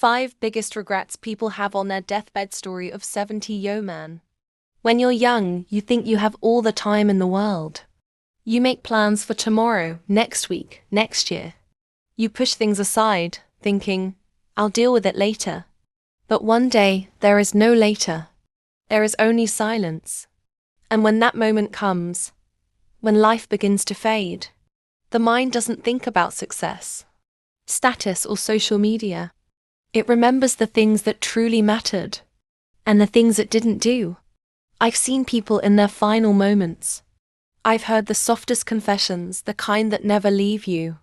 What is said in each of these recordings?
5 biggest regrets people have on their deathbed. Story of 70-Yo Man. When you're young, you think you have all the time in the world. You make plans for tomorrow, next week, next year. You push things aside, thinking, I'll deal with it later. But one day, there is no later. There is only silence. And when that moment comes, when life begins to fade, the mind doesn't think about success, status, or social media. It remembers the things that truly mattered, and the things it didn't do. I've seen people in their final moments. I've heard the softest confessions, the kind that never leave you.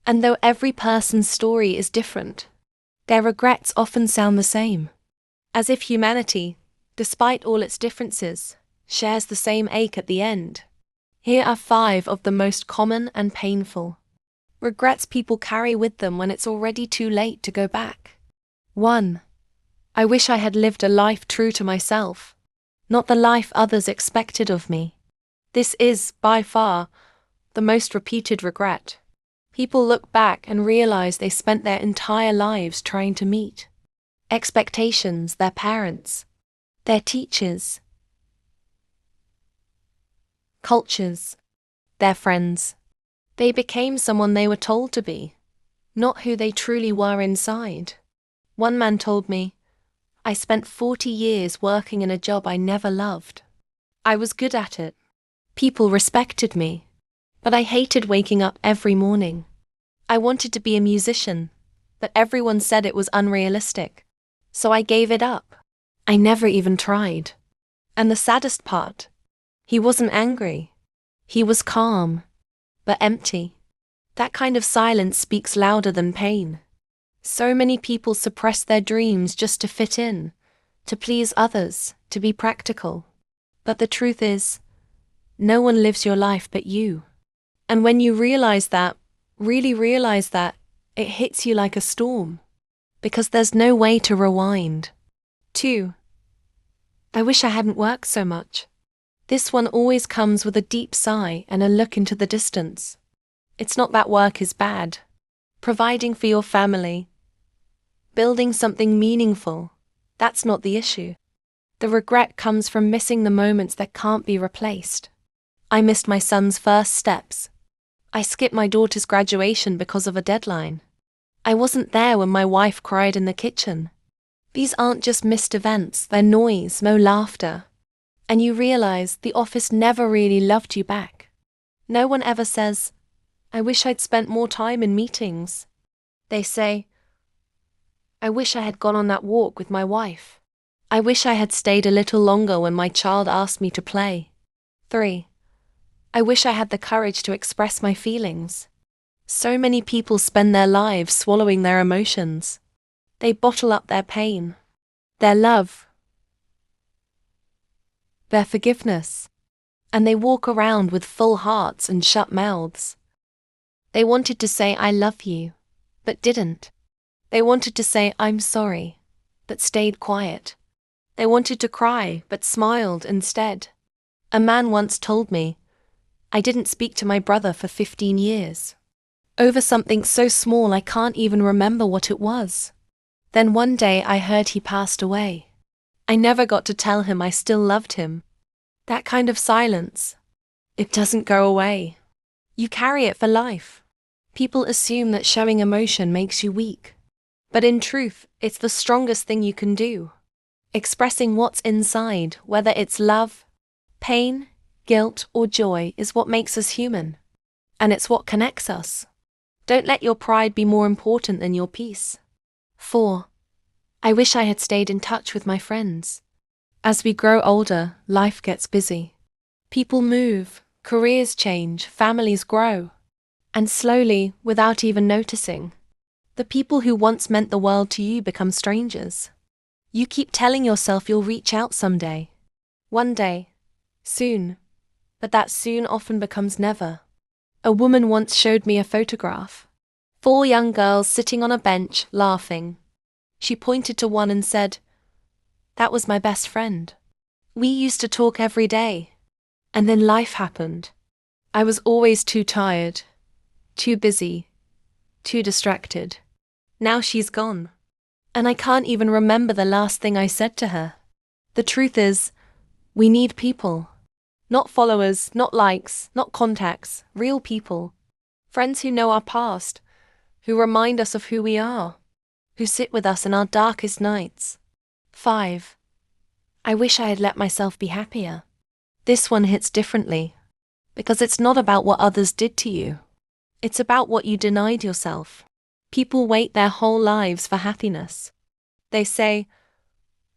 And though every person's story is different, their regrets often sound the same. As if humanity, despite all its differences, shares the same ache at the end. Here are 5 of the most common and painful regrets people carry with them when it's already too late to go back. 1. I wish I had lived a life true to myself, not the life others expected of me. This is, by far, the most repeated regret. People look back and realize they spent their entire lives trying to meet expectations, their parents, their teachers, cultures, their friends. They became someone they were told to be, not who they truly were inside. One man told me, I spent 40 years working in a job I never loved. I was good at it. People respected me, but I hated waking up every morning. I wanted to be a musician, but everyone said it was unrealistic. So I gave it up. I never even tried. And the saddest part, he wasn't angry. He was calm, but empty. That kind of silence speaks louder than pain. So many people suppress their dreams just to fit in, to please others, to be practical. But the truth is, no one lives your life but you. And when you realize that, really realize that, it hits you like a storm. Because there's no way to rewind. 2. I wish I hadn't worked so much. This one always comes with a deep sigh and a look into the distance. It's not that work is bad. Providing for your family, building something meaningful, that's not the issue. The regret comes from missing the moments that can't be replaced. I missed my son's first steps. I skipped my daughter's graduation because of a deadline. I wasn't there when my wife cried in the kitchen. These aren't just missed events, they're noise, no laughter. And you realize the office never really loved you back. No one ever says, I wish I'd spent more time in meetings. They say, I wish I had gone on that walk with my wife. I wish I had stayed a little longer when my child asked me to play. 3. I wish I had the courage to express my feelings. So many people spend their lives swallowing their emotions. They bottle up their pain, their love, their forgiveness, and they walk around with full hearts and shut mouths. They wanted to say I love you, but didn't. They wanted to say I'm sorry, but stayed quiet. They wanted to cry, but smiled instead. A man once told me, I didn't speak to my brother for 15 years. Over something so small I can't even remember what it was. Then one day I heard he passed away. I never got to tell him I still loved him. That kind of silence, it doesn't go away. You carry it for life. People assume that showing emotion makes you weak. But in truth, it's the strongest thing you can do. Expressing what's inside, whether it's love, pain, guilt, or joy, is what makes us human. And it's what connects us. Don't let your pride be more important than your peace. 4. I wish I had stayed in touch with my friends. As we grow older, life gets busy. People move, careers change, families grow. And slowly, without even noticing, the people who once meant the world to you become strangers. You keep telling yourself you'll reach out someday. One day. Soon. But that soon often becomes never. A woman once showed me a photograph. 4 young girls sitting on a bench, laughing. She pointed to one and said, that was my best friend. We used to talk every day. And then life happened. I was always too tired, too busy, too distracted. Now she's gone. And I can't even remember the last thing I said to her. The truth is, we need people. Not followers, not likes, not contacts, real people. Friends who know our past, who remind us of who we are, who sit with us in our darkest nights. 5. I wish I had let myself be happier. This one hits differently, because it's not about what others did to you. It's about what you denied yourself. People wait their whole lives for happiness. They say,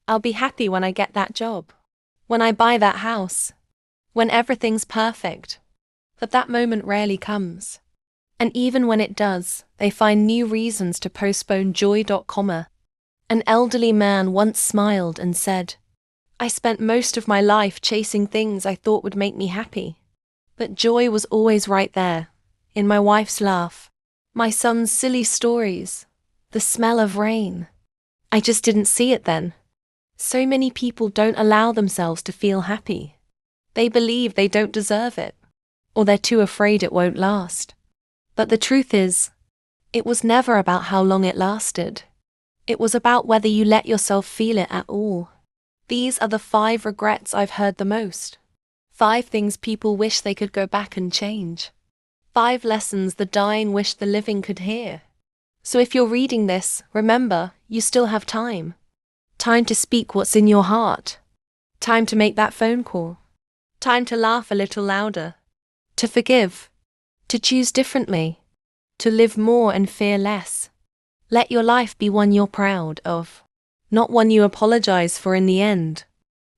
I'll be happy when I get that job, when I buy that house, when everything's perfect. But that moment rarely comes. And even when it does, they find new reasons to postpone joy. An elderly man once smiled and said, I spent most of my life chasing things I thought would make me happy. But joy was always right there, in my wife's laugh, my son's silly stories, the smell of rain. I just didn't see it then. So many people don't allow themselves to feel happy. They believe they don't deserve it, or they're too afraid it won't last. But the truth is, it was never about how long it lasted. It was about whether you let yourself feel it at all. These are the 5 regrets I've heard the most. 5 things people wish they could go back and change. 5 lessons the dying wish the living could hear. So if you're reading this, remember, you still have time. Time to speak what's in your heart. Time to make that phone call. Time to laugh a little louder. To forgive. To choose differently. To live more and fear less. Let your life be one you're proud of. Not one you apologize for in the end.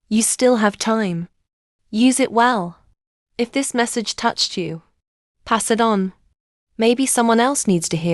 You still have time. Use it well. If this message touched you, pass it on. Maybe someone else needs to hear